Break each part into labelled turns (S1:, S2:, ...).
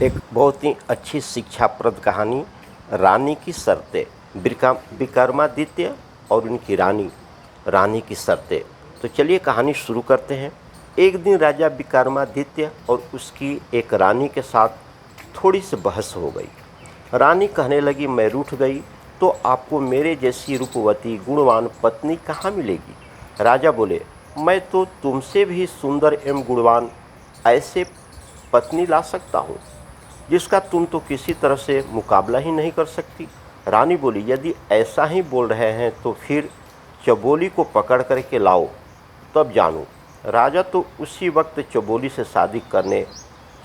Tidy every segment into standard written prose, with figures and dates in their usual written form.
S1: एक बहुत ही अच्छी शिक्षाप्रद कहानी रानी की शर्तें। विक्रमादित्य और उनकी रानी रानी की शर्तें। तो चलिए कहानी शुरू करते हैं। एक दिन राजा विक्रमादित्य और उसकी एक रानी के साथ थोड़ी सी बहस हो गई। रानी कहने लगी, मैं रूठ गई तो आपको मेरे जैसी रूपवती गुणवान पत्नी कहाँ मिलेगी। राजा बोले, मैं तो तुमसे भी सुंदर एवं गुणवान ऐसे पत्नी ला सकता हूँ जिसका तुम तो किसी तरह से मुकाबला ही नहीं कर सकती। रानी बोली, यदि ऐसा ही बोल रहे हैं तो फिर चबोली को पकड़ करके लाओ, तब जानूँ। राजा तो उसी वक्त चबोली से शादी करने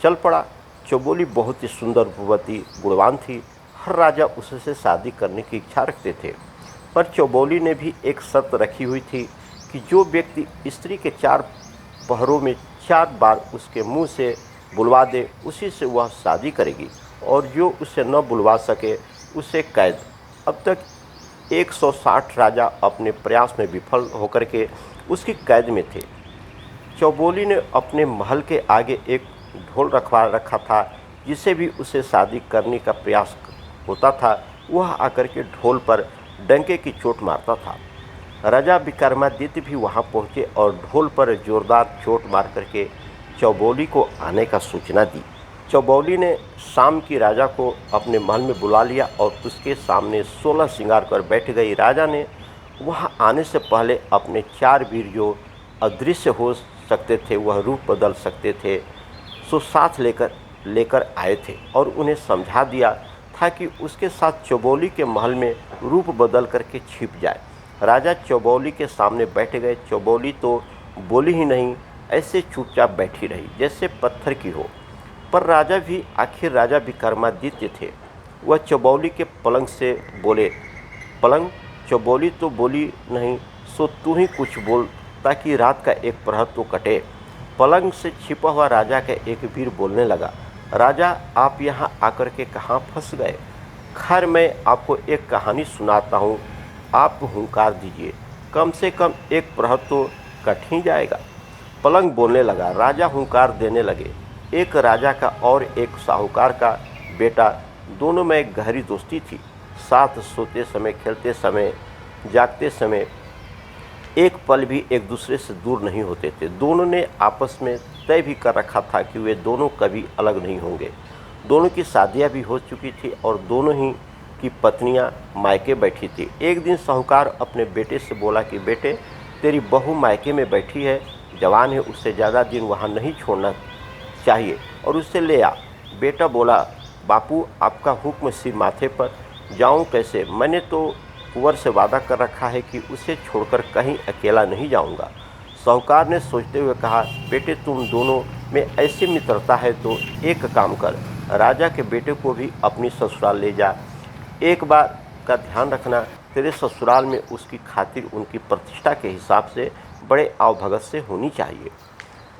S1: चल पड़ा। चबोली बहुत ही सुंदर रूपवती गुणवान थी। हर राजा उससे शादी करने की इच्छा रखते थे, पर चबोली ने भी एक शर्त रखी हुई थी कि जो व्यक्ति स्त्री के 4 पहरों में 4 बार उसके मुंह से बुलवा दे उसी से वह शादी करेगी, और जो उसे न बुलवा सके उसे कैद। अब तक 160 राजा अपने प्रयास में विफल होकर के उसकी कैद में थे। चौबोली ने अपने महल के आगे एक ढोल रखवा रखा था, जिसे भी उसे शादी करने का प्रयास होता था वह आकर के ढोल पर डंके की चोट मारता था। राजा विक्रमादित्य भी वहां पहुंचे और ढोल पर जोरदार चोट मार करके चौबोली को आने का सूचना दी। चौबोली ने शाम की राजा को अपने महल में बुला लिया और उसके सामने 16 श्रृंगार कर बैठ गई। राजा ने वहां आने से पहले अपने 4 वीर जो अदृश्य हो सकते थे, वह रूप बदल सकते थे, सो साथ लेकर आए थे और उन्हें समझा दिया था कि उसके साथ चौबोली के महल में रूप बदल करके छिप जाए। राजा चौबोली के सामने बैठ गए। चौबोली तो बोली ही नहीं, ऐसे चुपचाप बैठी रही जैसे पत्थर की हो। पर राजा भी आखिर राजा विक्रमादित्य थे। वह चौबोली के पलंग से बोले, पलंग। चौबोली तो बोली नहीं, सो तू ही कुछ बोल ताकि रात का एक प्रहर तो कटे। पलंग से छिपा हुआ राजा का एक वीर बोलने लगा, राजा आप यहाँ आकर के कहाँ फंस गए। खैर मैं आपको एक कहानी सुनाता हूँ, आप हुंकार दीजिए, कम से कम एक प्रहर तो कट ही जाएगा। पलंग बोलने लगा। राजा हुंकार देने लगे। एक राजा का और एक साहूकार का बेटा, दोनों में गहरी दोस्ती थी। साथ सोते समय, खेलते समय, जागते समय एक पल भी एक दूसरे से दूर नहीं होते थे। दोनों ने आपस में तय भी कर रखा था कि वे दोनों कभी अलग नहीं होंगे। दोनों की शादियां भी हो चुकी थी और दोनों ही की पत्नियां मायके बैठी थी। एक दिन साहूकार अपने बेटे से बोला कि बेटे, तेरी बहू मायके में बैठी है, जवान है, उससे ज़्यादा दिन वहाँ नहीं छोड़ना चाहिए और उससे ले आ। बेटा बोला, बापू आपका हुक्म सिर माथे पर, जाऊँ कैसे। मैंने तो कुंवर से वादा कर रखा है कि उसे छोड़कर कहीं अकेला नहीं जाऊंगा। साहूकार ने सोचते हुए कहा, बेटे तुम दोनों में ऐसी मित्रता है तो एक काम कर, राजा के बेटे को भी अपनी ससुराल ले जा। एक बार का ध्यान रखना, तेरे ससुराल में उसकी खातिर उनकी प्रतिष्ठा के हिसाब से बड़े आवभगत से होनी चाहिए।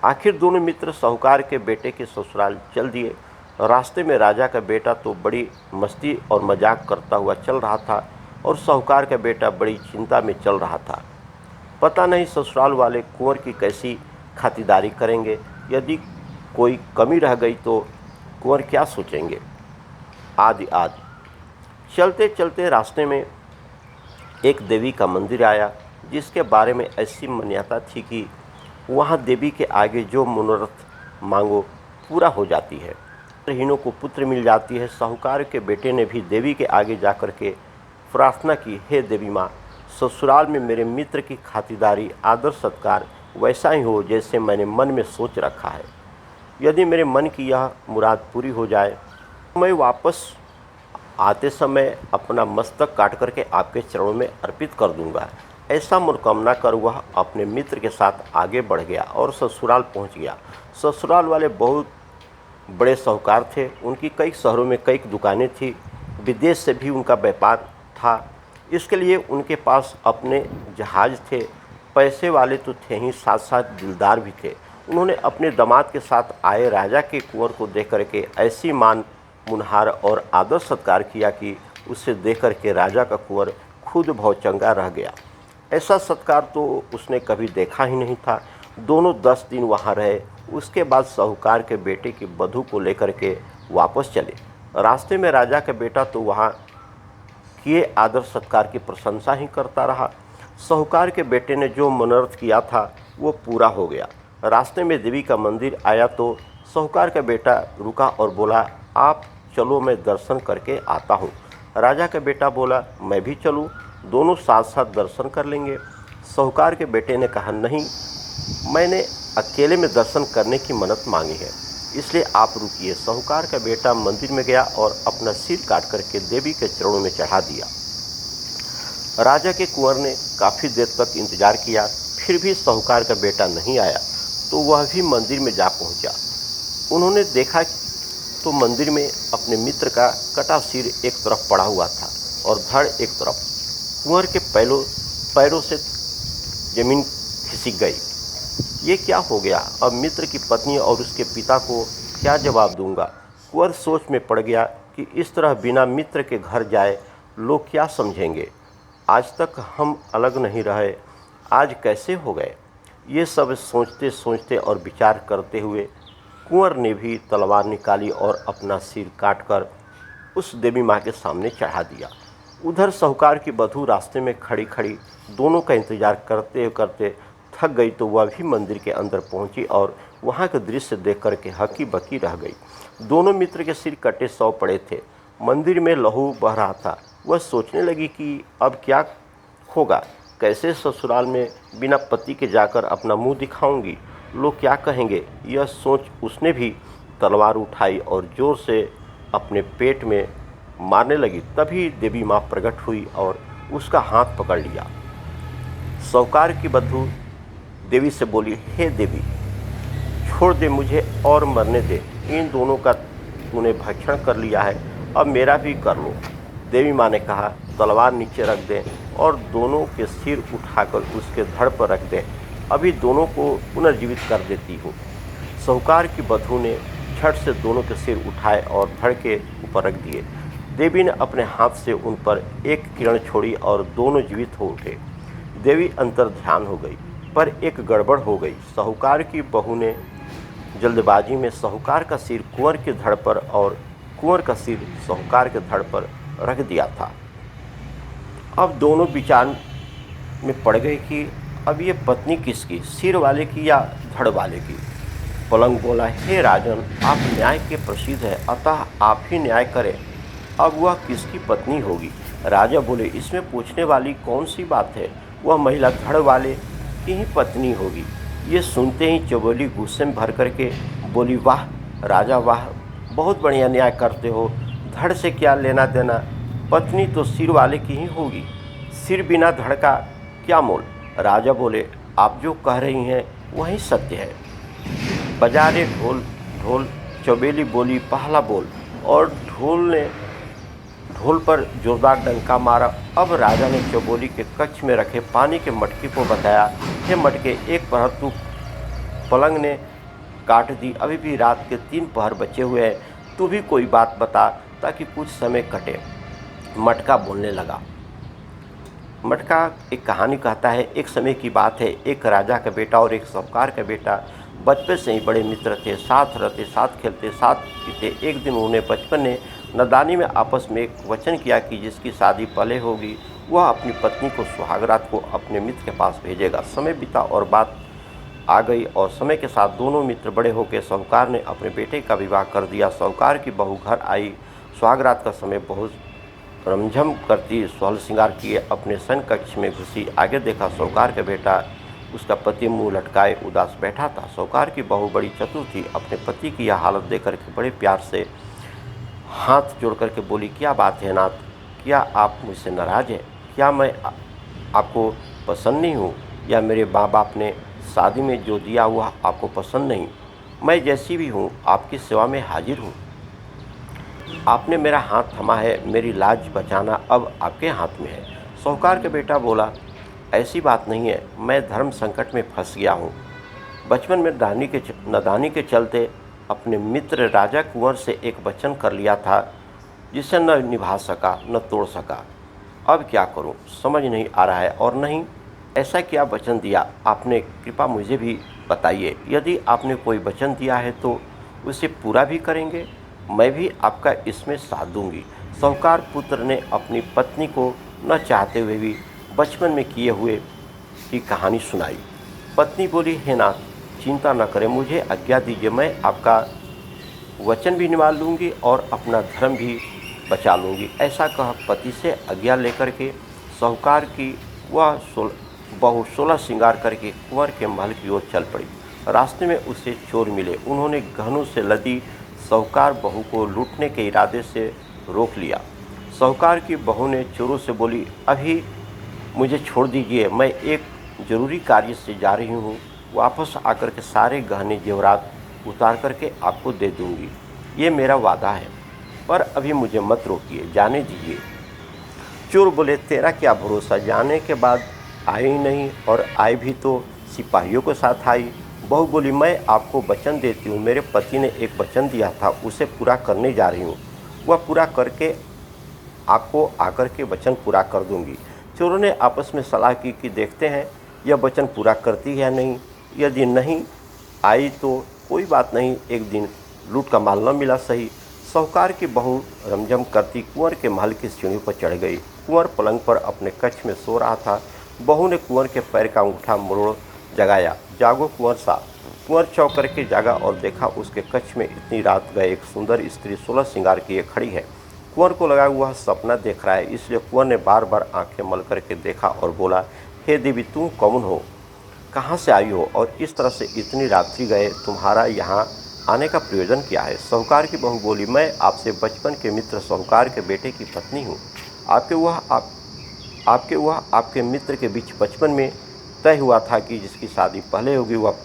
S1: आखिर दोनों मित्र साहूकार के बेटे के ससुराल चल दिए। रास्ते में राजा का बेटा तो बड़ी मस्ती और मजाक करता हुआ चल रहा था और साहूकार का बेटा बड़ी चिंता में चल रहा था। पता नहीं ससुराल वाले कुंवर की कैसी खातिरदारी करेंगे, यदि कोई कमी रह गई तो कुंवर क्या सोचेंगे, आदि आदि। चलते चलते रास्ते में एक देवी का मंदिर आया, जिसके बारे में ऐसी मान्यता थी कि वहाँ देवी के आगे जो मनोरथ मांगो पूरा हो जाती है, हीनों को पुत्र मिल जाती है। साहूकार के बेटे ने भी देवी के आगे जाकर के प्रार्थना की, हे देवी माँ, ससुराल में मेरे मित्र की खातिरदारी, आदर सत्कार वैसा ही हो जैसे मैंने मन में सोच रखा है। यदि मेरे मन की यह मुराद पूरी हो जाए, मैं वापस आते समय अपना मस्तक काट करके आपके चरणों में अर्पित कर दूंगा। ऐसा मनोकामना कर वह अपने मित्र के साथ आगे बढ़ गया और ससुराल पहुंच गया। ससुराल वाले बहुत बड़े साहूकार थे, उनकी कई शहरों में कई दुकानें थी, विदेश से भी उनका व्यापार था। इसके लिए उनके पास अपने जहाज़ थे। पैसे वाले तो थे ही, साथ साथ दिलदार भी थे। उन्होंने अपने दामाद के साथ आए राजा के कुंवर को देख करके ऐसी मान मुनहार और आदर सत्कार किया कि उसे देख करके राजा का कुंवर खुद भौचंगा रह गया। ऐसा सत्कार तो उसने कभी देखा ही नहीं था। दोनों 10 दिन वहाँ रहे। उसके बाद साहूकार के बेटे की वधू को लेकर के वापस चले। रास्ते में राजा का बेटा तो वहाँ किए आदर सत्कार की प्रशंसा ही करता रहा। साहूकार के बेटे ने जो मनोरथ किया था वो पूरा हो गया। रास्ते में देवी का मंदिर आया तो साहूकार का बेटा रुका और बोला, आप चलो, मैं दर्शन करके आता हूँ। राजा का बेटा बोला, मैं भी चलूँ, दोनों साथ साथ दर्शन कर लेंगे। साहूकार के बेटे ने कहा, नहीं, मैंने अकेले में दर्शन करने की मन्नत मांगी है, इसलिए आप रुकिए। साहूकार का बेटा मंदिर में गया और अपना सिर काट करके देवी के चरणों में चढ़ा दिया। राजा के कुंवर ने काफ़ी देर तक इंतजार किया, फिर भी साहूकार का बेटा नहीं आया तो वह भी मंदिर में जा पहुंचा। उन्होंने देखा तो मंदिर में अपने मित्र का कटा सिर एक तरफ पड़ा हुआ था और धड़ एक तरफ। कुंवर के पैरों से जमीन खिसक गई। ये क्या हो गया? अब मित्र की पत्नी और उसके पिता को क्या जवाब दूंगा? कुंवर सोच में पड़ गया कि इस तरह बिना मित्र के घर जाए लोग क्या समझेंगे। आज तक हम अलग नहीं रहे, आज कैसे हो गए? ये सब सोचते सोचते और विचार करते हुए कुंवर ने भी तलवार निकाली और अपना सिर काटकर उस देवी माँ के सामने चढ़ा दिया। उधर साहूकार की बधू रास्ते में खड़ी खड़ी दोनों का इंतजार करते करते थक गई तो वह भी मंदिर के अंदर पहुंची और वहां के दृश्य देख करके हकी बकी रह गई। दोनों मित्र के सिर कटे सौ पड़े थे, मंदिर में लहू बह रहा था। वह सोचने लगी कि अब क्या होगा, कैसे ससुराल में बिना पति के जाकर अपना मुंह दिखाऊंगी, लोग क्या कहेंगे। यह सोच उसने भी तलवार उठाई और जोर से अपने पेट में मारने लगी। तभी देवी माँ प्रकट हुई और उसका हाथ पकड़ लिया। साहूकार की बधू देवी से बोली, हे देवी, छोड़ दे मुझे और मरने दे। इन दोनों का तूने भक्षण कर लिया है, अब मेरा भी कर लो। देवी माँ ने कहा, तलवार नीचे रख दें और दोनों के सिर उठाकर उसके धड़ पर रख दें, अभी दोनों को पुनर्जीवित कर देती हूँ। साहूकार की बधू ने झट से दोनों के सिर उठाए और धड़ के ऊपर रख दिए। देवी ने अपने हाथ से उन पर एक किरण छोड़ी और दोनों जीवित हो उठे। देवी अंतर ध्यान हो गई, पर एक गड़बड़ हो गई। साहूकार की बहू ने जल्दबाजी में साहूकार का सिर कुंवर के धड़ पर और कुंवर का सिर साहूकार के धड़ पर रख दिया था। अब दोनों विचार में पड़ गए कि अब ये पत्नी किसकी, सिर वाले की या धड़ वाले की। पलंग बोला, हे राजन, आप न्याय के प्रसिद्ध हैं, अतः आप ही न्याय करें, अब वह किसकी पत्नी होगी। राजा बोले, इसमें पूछने वाली कौन सी बात है, वह महिला धड़ वाले की ही पत्नी होगी। ये सुनते ही चबोली गुस्से में भर करके बोली, वाह राजा वाह, बहुत बढ़िया न्याय करते हो, धड़ से क्या लेना देना, पत्नी तो सिर वाले की ही होगी, सिर बिना धड़ का क्या मोल। राजा बोले, आप जो कह रही हैं वही सत्य है। बजारे ढोल ढोल, चौबेली बोली, पहला बोल, और ढोल पर जोरदार डंका मारा। अब राजा ने चौबोली के कक्ष में रखे पानी के मटके को बताया, हे मटके, एक पहर तू पलंग ने काट दी, अभी भी रात के 3 पहर बचे हुए हैं, तू भी कोई बात बता ताकि कुछ समय कटे। मटका बोलने लगा। मटका एक कहानी कहता है, एक समय की बात है, एक राजा का बेटा और एक साहूकार का बेटा बचपन से ही बड़े मित्र थे, साथ रहते, साथ खेलते, साथ पीते। एक दिन उन्हें बचपन ने नादानी में आपस में एक वचन किया कि जिसकी शादी पहले होगी वह अपनी पत्नी को सुहागरात को अपने मित्र के पास भेजेगा। समय बीता और बात आ गई और समय के साथ दोनों मित्र बड़े होकर साहूकार ने अपने बेटे का विवाह कर दिया। साहूकार की बहू घर आई, सुहागरात का समय बहुत रमझम करती सोहल श्रृंगार किए अपने सन कक्ष में घुसी। आगे देखा साहूकार का बेटा उसका पति मुंह लटकाए उदास बैठा था। साहूकार की बहू बड़ी चतुर थी, अपने पति की यह हालत देख करके बड़े प्यार से हाथ जोड़ करके बोली, क्या बात है नाथ, क्या आप मुझसे नाराज़ हैं? क्या मैं आपको पसंद नहीं हूँ, या मेरे माँ बाप ने शादी में जो दिया हुआ आपको पसंद नहीं? मैं जैसी भी हूँ आपकी सेवा में हाजिर हूँ। आपने मेरा हाथ थमा है, मेरी लाज बचाना अब आपके हाथ में है। साहूकार का बेटा बोला, ऐसी बात नहीं है, मैं धर्म संकट में फंस गया हूँ। बचपन में नादानी के चलते अपने मित्र राजा कुंवर से एक वचन कर लिया था जिसे न निभा सका न तोड़ सका। अब क्या करूँ समझ नहीं आ रहा है। और नहीं, ऐसा क्या वचन दिया आपने, कृपा मुझे भी बताइए। यदि आपने कोई वचन दिया है तो उसे पूरा भी करेंगे। मैं भी आपका इसमें साथ दूंगी। साहूकार पुत्र ने अपनी पत्नी को न चाहते हुए भी बचपन में किए हुए की कहानी सुनाई। पत्नी बोली, हे नाथ, चिंता न करें, मुझे आज्ञा दीजिए, मैं आपका वचन भी निभा लूँगी और अपना धर्म भी बचा लूँगी। ऐसा कह पति से आज्ञा लेकर के साहूकार की वह बहू 16 श्रृंगार करके कुंवर के महल की ओर चल पड़ी। रास्ते में उसे चोर मिले। उन्होंने गहनों से लदी साहूकार बहू को लूटने के इरादे से रोक लिया। साहूकार की बहू ने चोरों से बोली, अभी मुझे छोड़ दीजिए, मैं एक ज़रूरी कार्य से जा रही हूँ, वापस आकर के सारे गहने जेवरात उतार करके आपको दे दूँगी, ये मेरा वादा है, पर अभी मुझे मत रोकिए, जाने दीजिए। चोर बोले, तेरा क्या भरोसा, जाने के बाद आई ही नहीं, और आई भी तो सिपाहियों के साथ आई। बहू बोली, मैं आपको वचन देती हूँ, मेरे पति ने एक वचन दिया था, उसे पूरा करने जा रही हूँ, वह पूरा करके आपको आकर के वचन पूरा कर दूंगी। चोरों ने आपस में सलाह की कि देखते हैं यह वचन पूरा करती है या नहीं, यदि नहीं आई तो कोई बात नहीं, एक दिन लूट का माल न मिला सही। साहूकार की बहू रमझम करती कुंवर के महल की सीढ़ी पर चढ़ गई। कुंवर पलंग पर अपने कक्ष में सो रहा था। बहू ने कुंवर के पैर का अंगूठा मरोड़ जगाया, जागो कुंवर साहब। कुंवर चौंक करके जागा और देखा उसके कक्ष में इतनी रात गए एक सुंदर स्त्री 16 श्रृंगार किए खड़ी है। कुंवर को लगा वह सपना देख रहा है, इसलिए कुंवर ने बार बार आंखें मल करके देखा और बोला, हे देवी, तुम कौन हो, कहाँ से आई हो, और इस तरह से इतनी रात्रि गए, तुम्हारा यहाँ आने का प्रयोजन क्या है। साहूकार की बहू बोली, मैं आपसे बचपन के मित्र साहूकार के बेटे की पत्नी हूँ। आपके मित्र के बीच बचपन में तय हुआ था कि जिसकी शादी पहले होगी वह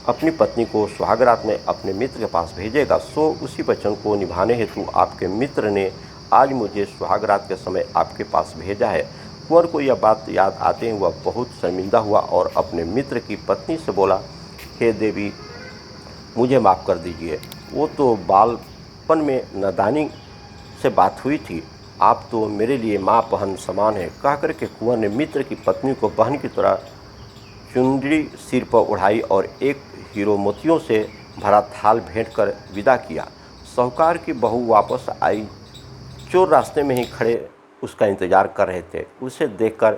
S1: अपनी पत्नी को सुहागरात में अपने मित्र के पास भेजेगा। सो उसी वचन को निभाने हेतु आपके मित्र ने आज मुझे सुहागरात के समय आपके पास भेजा है। कुंवर को यह बात याद आते ही वह बहुत शर्मिंदा हुआ और अपने मित्र की पत्नी से बोला, हे देवी, मुझे माफ़ कर दीजिए, वो तो बालपन में नादानी से बात हुई थी, आप तो मेरे लिए माँ बहन समान है। कह कर के कुंवर ने मित्र की पत्नी को बहन की तरह चुंदड़ी सिर पर उड़ाई और एक हीरो मोतियों से भरा थाल भेंट कर विदा किया। साहूकार की बहू वापस आई। चोर रास्ते में ही खड़े उसका इंतज़ार कर रहे थे। उसे देखकर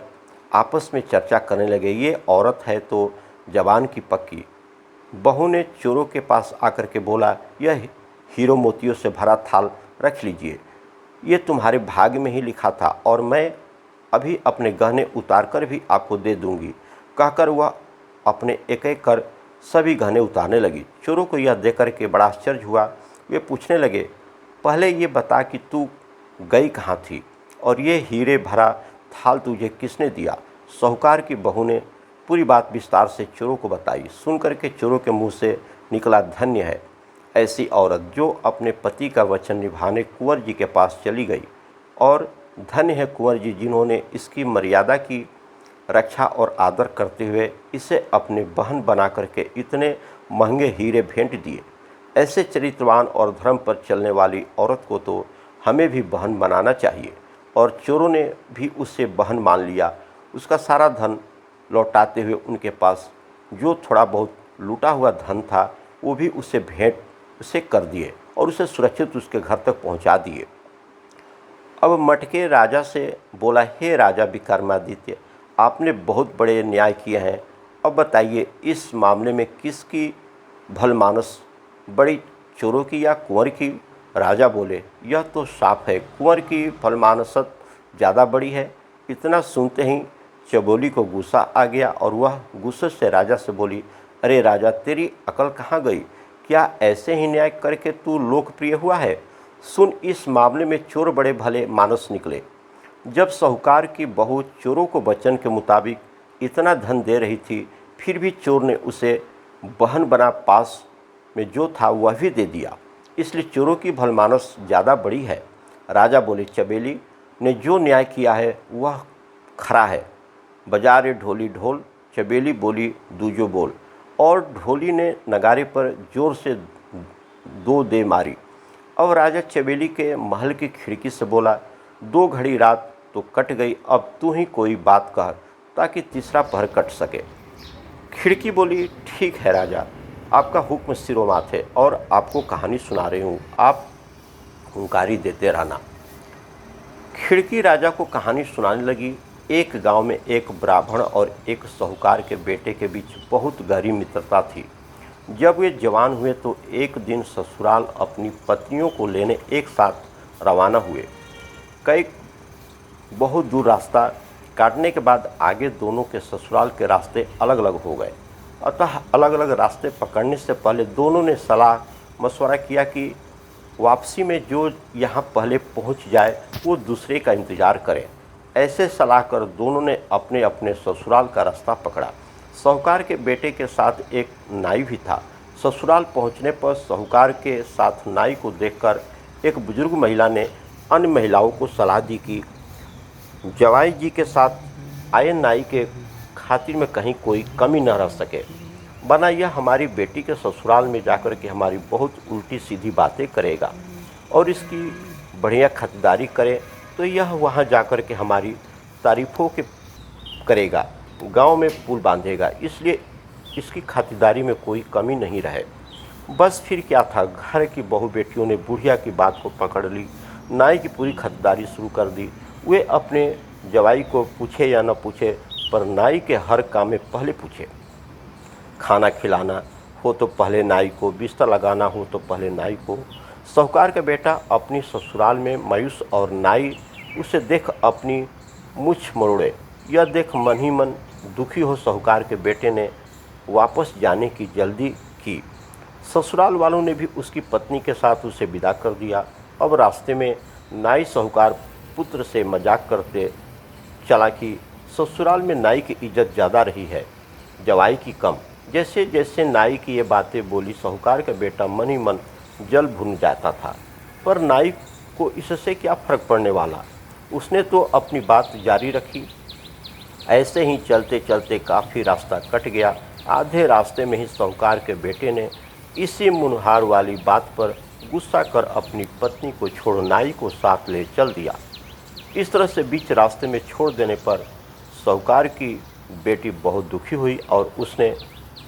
S1: आपस में चर्चा करने लगे, ये औरत है तो जवान की पक्की। बहू ने चोरों के पास आकर के बोला, यह हीरो मोतियों से भरा थाल रख लीजिए, ये तुम्हारे भाग्य में ही लिखा था और मैं अभी अपने गहने उतार कर भी आपको दे दूंगी। कहकर वह अपने एक एक कर सभी गहने उतारने लगी। चोरों को यह देख कर के बड़ा आश्चर्य हुआ। वे पूछने लगे, पहले ये बता कि तू गई कहाँ थी और ये हीरे भरा थाल तुझे किसने दिया। साहूकार की बहू ने पूरी बात विस्तार से चोरों को बताई। सुन करके चोरों के मुंह से निकला, धन्य है ऐसी औरत जो अपने पति का वचन निभाने कुंवर जी के पास चली गई, और धन्य है कुंवर जी जिन्होंने इसकी मर्यादा की रक्षा और आदर करते हुए इसे अपनी बहन बना करके इतने महंगे हीरे भेंट दिए। ऐसे चरित्रवान और धर्म पर चलने वाली औरत को तो हमें भी बहन बनाना चाहिए। और चोरों ने भी उसे बहन मान लिया। उसका सारा धन लौटाते हुए उनके पास जो थोड़ा बहुत लूटा हुआ धन था वो भी उसे भेंट उसे कर दिए और उसे सुरक्षित उसके घर तक पहुंचा दिए। अब मटके राजा से बोला, हे राजा विक्रमादित्य, आपने बहुत बड़े न्याय किए हैं, अब बताइए इस मामले में किसकी भलमानस बड़ी, चोरों की या कुंवर की। राजा बोले, यह तो साफ है कुंवर की भलमानसत ज़्यादा बड़ी है। इतना सुनते ही चबोली को गुस्सा आ गया और वह गुस्से से राजा से बोली, अरे राजा, तेरी अकल कहाँ गई, क्या ऐसे ही न्याय करके तू लोकप्रिय हुआ है। सुन, इस मामले में चोर बड़े भले मानस निकले। जब साहूकार की बहू चोरों को वचन के मुताबिक इतना धन दे रही थी, फिर भी चोर ने उसे बहन बना पास में जो था वह भी दे दिया, इसलिए चोरों की भलमानस ज़्यादा बड़ी है। राजा बोले, चबेली ने जो न्याय किया है वह खरा है। बजा रे ढोली ढोल, चबेली बोली दूजो बोल, और ढोली ने नगारे पर जोर से दो दे मारी। अब राजा चबेली के महल की खिड़की से बोला, 2 घड़ी रात तो कट गई, अब तू ही कोई बात कह ताकि तीसरा पहर कट सके। खिड़की बोली, ठीक है राजा, आपका हुक्म सिरोमाथे और आपको कहानी सुना रही हूँ, आप हुंकारी देते रहना। खिड़की राजा को कहानी सुनाने लगी। एक गांव में एक ब्राह्मण और एक साहूकार के बेटे के बीच बहुत गहरी मित्रता थी। जब वे जवान हुए तो एक दिन ससुराल अपनी पत्नियों को लेने एक साथ रवाना हुए। कई बहुत दूर रास्ता काटने के बाद आगे दोनों के ससुराल के रास्ते अलग अलग हो गए। अतः अलग अलग रास्ते पकड़ने से पहले दोनों ने सलाह मशवरा किया कि वापसी में जो यहाँ पहले पहुँच जाए वो दूसरे का इंतज़ार करे। ऐसे सलाह कर दोनों ने अपने अपने ससुराल का रास्ता पकड़ा। साहूकार के बेटे के साथ एक नाई भी था। ससुराल पहुँचने पर साहूकार के साथ नाई को देखकर एक बुजुर्ग महिला ने अन्य महिलाओं को सलाह दी कि जवाई जी के साथ आए नाई के खातिर में कहीं कोई कमी न रह सके, वरना यह हमारी बेटी के ससुराल में जाकर के हमारी बहुत उल्टी सीधी बातें करेगा और इसकी बढ़िया खातिरदारी करे तो यह वहाँ जाकर के हमारी तारीफ़ों के करेगा, गांव में पुल बांधेगा, इसलिए इसकी खातिरदारी में कोई कमी नहीं रहे। बस फिर क्या था, घर की बहू बेटियों ने बुढ़िया की बात को पकड़ ली, नाई की पूरी खातिरदारी शुरू कर दी। वे अपने जवाई को पूछे या न पूछे पर नाई के हर काम में पहले पूछे। खाना खिलाना हो तो पहले नाई को, बिस्तर लगाना हो तो पहले नाई को। साहूकार का बेटा अपनी ससुराल में मायूस और नाई उसे देख अपनी मुछ मरोड़े। यह देख मन ही मन दुखी हो साहूकार के बेटे ने वापस जाने की जल्दी की। ससुराल वालों ने भी उसकी पत्नी के साथ उसे विदा कर दिया। अब रास्ते में नाई साहूकार पुत्र से मजाक करते चला कि ससुराल में नाई की इज्जत ज़्यादा रही है, जवाई की कम। जैसे जैसे नाई की ये बातें बोली साहूकार का बेटा मन ही मन जल भुन जाता था, पर नाई को इससे क्या फ़र्क पड़ने वाला, उसने तो अपनी बात जारी रखी। ऐसे ही चलते चलते काफ़ी रास्ता कट गया। आधे रास्ते में ही साहूकार के बेटे ने इसी मुनहार वाली बात पर गुस्सा कर अपनी पत्नी को छोड़ नाई को साथ ले चल दिया। इस तरह से बीच रास्ते में छोड़ देने पर साहूकार की बेटी बहुत दुखी हुई और उसने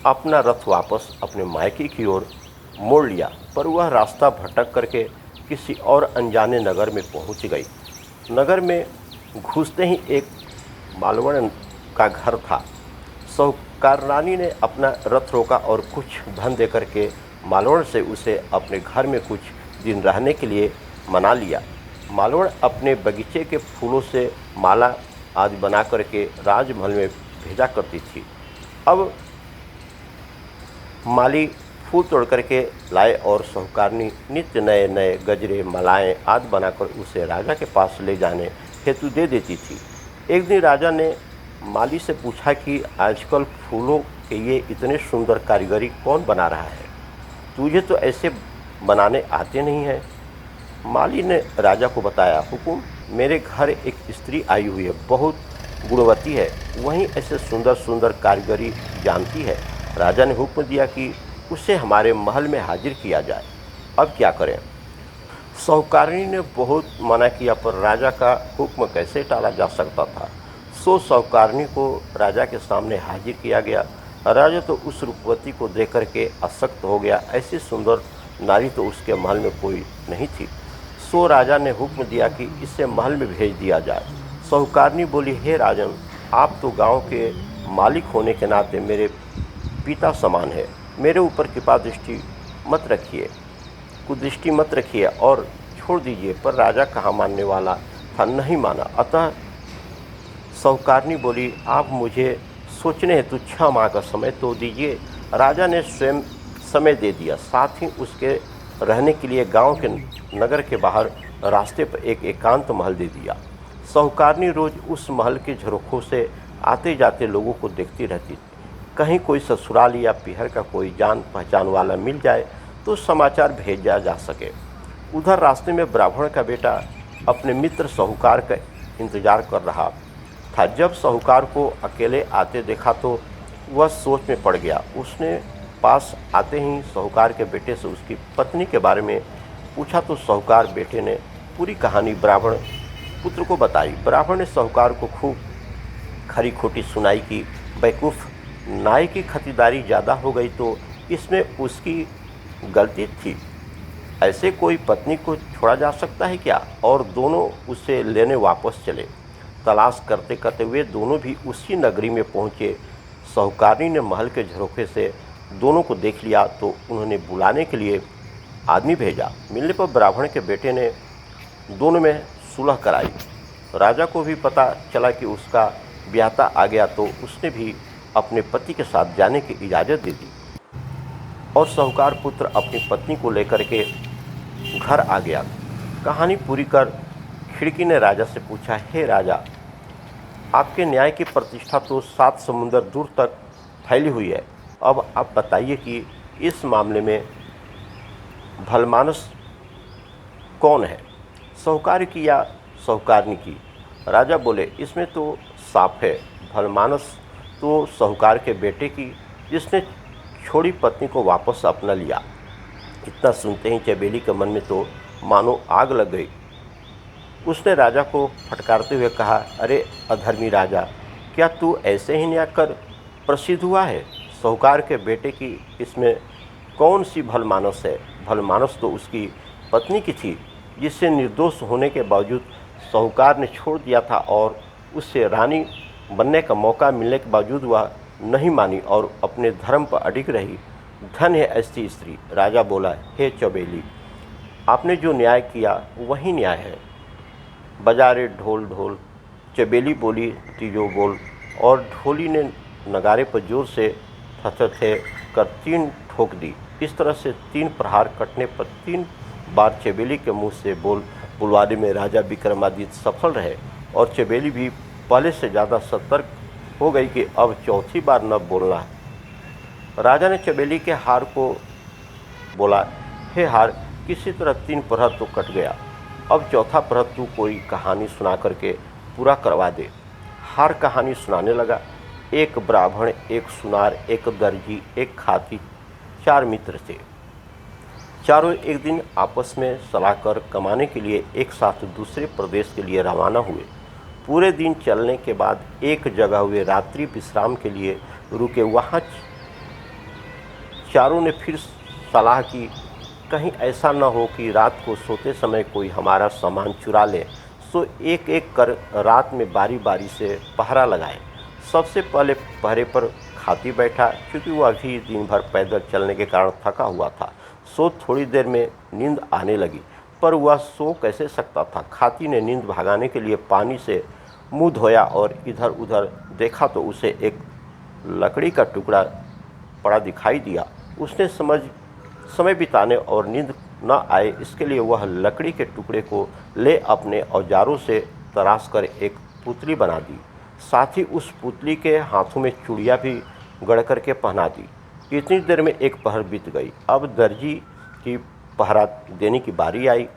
S1: अपना रथ वापस अपने मायके की ओर मोड़ लिया, पर वह रास्ता भटक करके किसी और अनजाने नगर में पहुंच गई। नगर में घुसते ही एक मालवण का घर था। साहूकार रानी ने अपना रथ रोका और कुछ धन दे करके मालवण से उसे अपने घर में कुछ दिन रहने के लिए मना लिया। मालवण अपने बगीचे के फूलों से माला आदि बना करके राजमहल में भेजा करती थी। अब माली फूल तोड़ करके लाए और साहूकारनी नित्य नए नए गजरे मालाएं आदि बनाकर उसे राजा के पास ले जाने हेतु दे देती थी। एक दिन राजा ने माली से पूछा कि आजकल फूलों के ये इतने सुंदर कारीगरी कौन बना रहा है, तुझे तो ऐसे बनाने आते नहीं हैं। माली ने राजा को बताया, हुकुम, मेरे घर एक स्त्री आई हुई है, बहुत गुणवती है, वहीं ऐसे सुंदर सुंदर कारीगरी जानती है। राजा ने हुक्म दिया कि उसे हमारे महल में हाजिर किया जाए। अब क्या करें। साहूकारनी ने बहुत मना किया, पर राजा का हुक्म कैसे टाला जा सकता था। सो साहूकारनी को राजा के सामने हाजिर किया गया। राजा तो उस रूपवती को देख करके आसक्त हो गया। ऐसी सुंदर नारी तो उसके महल में कोई नहीं थी। सो राजा ने हुक्म दिया कि इसे महल में भेज दिया जाए। साहूकारनी बोली, हे राजन, आप तो गांव के मालिक होने के नाते मेरे पिता समान है, मेरे ऊपर कृपा दृष्टि मत रखिए, कुदृष्टि मत रखिए और छोड़ दीजिए। पर राजा कहाँ मानने वाला था, नहीं माना। अतः साहूकारनी बोली, आप मुझे सोचने हेतु 6 माह का समय तो दीजिए। राजा ने स्वयं समय दे दिया, साथ ही उसके रहने के लिए गांव के नगर के बाहर रास्ते पर एक एकांत महल दे दिया। साहूकारनी रोज उस महल के झरोखों से आते जाते लोगों को देखती रहती। कहीं कोई ससुराल या पीहर का कोई जान पहचान वाला मिल जाए तो समाचार भेजा जा सके। उधर रास्ते में ब्राह्मण का बेटा अपने मित्र साहूकार का इंतजार कर रहा था। जब साहूकार को अकेले आते देखा तो वह सोच में पड़ गया। उसने पास आते ही साहूकार के बेटे से उसकी पत्नी के बारे में पूछा तो साहूकार बेटे ने पूरी कहानी ब्राह्मण पुत्र को बताई। ब्राह्मण ने साहूकार को खूब खरी खोटी सुनाई कि बेवकूफ़, नाई की खरीदारी ज़्यादा हो गई तो इसमें उसकी गलती थी। ऐसे कोई पत्नी को छोड़ा जा सकता है क्या? और दोनों उसे लेने वापस चले। तलाश करते करते वे दोनों भी उसी नगरी में पहुँचे। साहूकारनी ने महल के झरोखे से दोनों को देख लिया तो उन्होंने बुलाने के लिए आदमी भेजा। मिलने पर ब्राह्मण के बेटे ने दोनों में सुलह कराई। राजा को भी पता चला कि उसका ब्याहता आ गया तो उसने भी अपने पति के साथ जाने की इजाज़त दे दी और साहूकार पुत्र अपनी पत्नी को लेकर के घर आ गया। कहानी पूरी कर खिड़की ने राजा से पूछा, हे राजा, आपके न्याय की प्रतिष्ठा तो 7 समुंदर दूर तक फैली हुई है। अब आप बताइए कि इस मामले में भलमानस कौन है, साहूकार की या साहूकारनी की? राजा बोले, इसमें तो साफ है, भलमानस तो साहूकार के बेटे की, जिसने छोड़ी पत्नी को वापस अपना लिया। इतना सुनते ही चबेली के मन में तो मानो आग लग गई। उसने राजा को फटकारते हुए कहा, अरे अधर्मी राजा, क्या तू ऐसे ही न्याय कर प्रसिद्ध हुआ है? साहूकार के बेटे की इसमें कौन सी भलमानस है? भलमानस तो उसकी पत्नी की थी, जिससे निर्दोष होने के बावजूद साहूकार ने छोड़ दिया था और उससे रानी बनने का मौका मिलने के बावजूद वह नहीं मानी और अपने धर्म पर अडिग रही। धन है ऐसी स्त्री। राजा बोला, हे चबेली, आपने जो न्याय किया वही न्याय है। बजारे ढोल ढोल। चबेली बोली, तीजो बोल। और ढोली ने नगारे पर जोर से थथथे कर 3 ठोक दी। इस तरह से 3 प्रहार कटने पर 3 बार चबेली के मुंह से बोल बुलवाने में राजा विक्रमादित्य सफल रहे और चबेली भी पहले से ज़्यादा सतर्क हो गई कि अब चौथी बार न बोलना है। राजा ने चबेली के हार को बोला, हे हार, किसी तरह 3 प्रहर तो कट गया, अब चौथा प्रहर तू कोई कहानी सुना करके पूरा करवा दे। हार कहानी सुनाने लगा। एक ब्राह्मण, एक सुनार, एक दर्जी, एक खाती, 4 मित्र थे। चारों एक दिन आपस में सलाह कर कमाने के लिए एक साथ दूसरे प्रदेश के लिए रवाना हुए। पूरे दिन चलने के बाद एक जगह हुए रात्रि विश्राम के लिए रुके। वहाँ चारों ने फिर सलाह की, कहीं ऐसा न हो कि रात को सोते समय कोई हमारा सामान चुरा ले, सो एक एक कर रात में बारी बारी से पहरा लगाए। सबसे पहले पहरे पर खाती बैठा, क्योंकि वह अभी दिन भर पैदल चलने के कारण थका हुआ था। सो थोड़ी देर में नींद आने लगी, पर वह सो कैसे सकता था। खाती ने नींद भागाने के लिए पानी से मुंह धोया और इधर उधर देखा तो उसे एक लकड़ी का टुकड़ा पड़ा दिखाई दिया। उसने समय बिताने और नींद न आए इसके लिए वह लकड़ी के टुकड़े को ले अपने औजारों से तराश कर एक पुतली बना दी। साथ ही उस पुतली के हाथों में चूड़ियाँ भी गढ़ करके पहना दी। इतनी देर में एक पहर बीत गई। अब दर्जी की पहरा देने की बारी आई।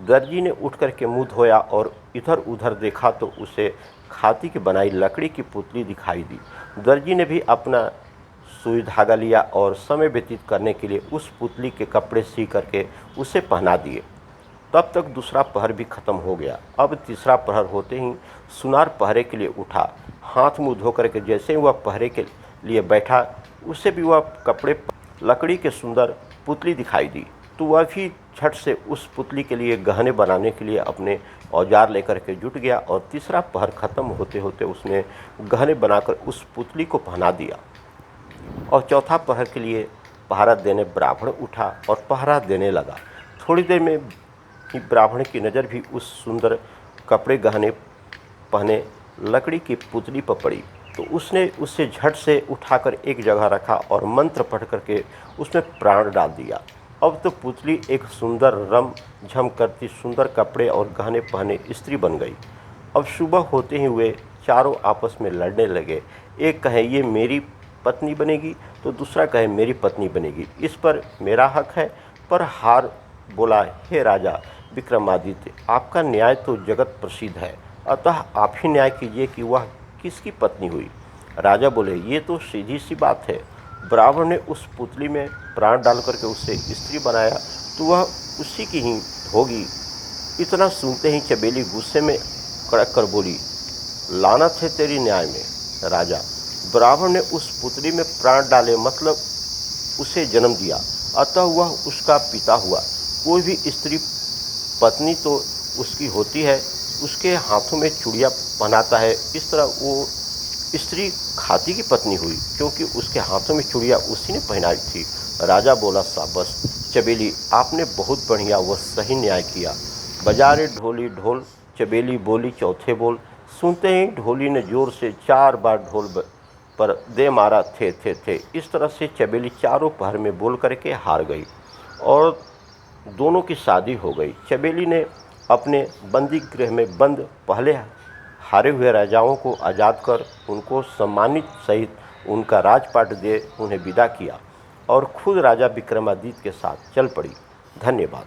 S1: दर्जी ने उठ करके मुँह धोया और इधर उधर देखा तो उसे खाती की बनाई लकड़ी की पुतली दिखाई दी। दर्जी ने भी अपना सुई धागा लिया और समय व्यतीत करने के लिए उस पुतली के कपड़े सी करके उसे पहना दिए। तब तक दूसरा पहर भी खत्म हो गया। अब तीसरा पहर होते ही सुनार पहरे के लिए उठा। हाथ मुंह धो करके जैसे ही वह पहरे के लिए बैठा, उसे भी वह कपड़े लकड़ी के सुंदर पुतली दिखाई दी। तो वह भी झट से उस पुतली के लिए गहने बनाने के लिए अपने औजार लेकर के जुट गया और तीसरा पहर खत्म होते होते उसने गहने बनाकर उस पुतली को पहना दिया। और चौथा पहर के लिए पहरा देने ब्राह्मण उठा और पहरा देने लगा। थोड़ी देर में ही ब्राह्मण की नज़र भी उस सुंदर कपड़े गहने पहने लकड़ी की पुतली पर पड़ी, तो उसने उसे झट से उठाकर एक जगह रखा और मंत्र पढ़ करके उसमें प्राण डाल दिया। अब तो पुतली एक सुंदर रम झम करती सुंदर कपड़े और गहने पहने स्त्री बन गई। अब सुबह होते ही वे चारों आपस में लड़ने लगे। एक कहे ये मेरी पत्नी बनेगी तो दूसरा कहे मेरी पत्नी बनेगी, इस पर मेरा हक है। पर हार बोला, हे राजा विक्रमादित्य, आपका न्याय तो जगत प्रसिद्ध है, अतः आप ही न्याय कीजिए कि वह किसकी पत्नी हुई। राजा बोले, ये तो सीधी सी बात है। ब्राह्मण ने उस पुतली में प्राण डाल करके उसे स्त्री बनाया तो वह उसी की ही होगी। इतना सुनते ही चबेली गुस्से में कड़क कर बोली, लानत है तेरी न्याय में। राजा, ब्राह्मण ने उस पुतली में प्राण डाले मतलब उसे जन्म दिया, अतः वह उसका पिता हुआ। कोई भी स्त्री पत्नी तो उसकी होती है, उसके हाथों में चूड़ियाँ पहनाता है, इस तरह वो स्त्री खाती की पत्नी हुई, क्योंकि उसके हाथों में चूड़ियाँ उसी ने पहनाई थी। राजा बोला, शाबाश चबेली, आपने बहुत बढ़िया व सही न्याय किया। बजारे ढोली ढोल, चबेली बोली चौथे बोल। सुनते ही ढोली ने जोर से 4 बार ढोल पर दे मारा, थे थे थे। इस तरह से चबेली चारों पहर में बोल करके हार गई और दोनों की शादी हो गई। चबेली ने अपने बंदी गृह में बंद पहले हारे हुए राजाओं को आज़ाद कर उनको सम्मानित सहित उनका राजपाट दे उन्हें विदा किया और खुद राजा विक्रमादित्य के साथ चल पड़ी। धन्यवाद।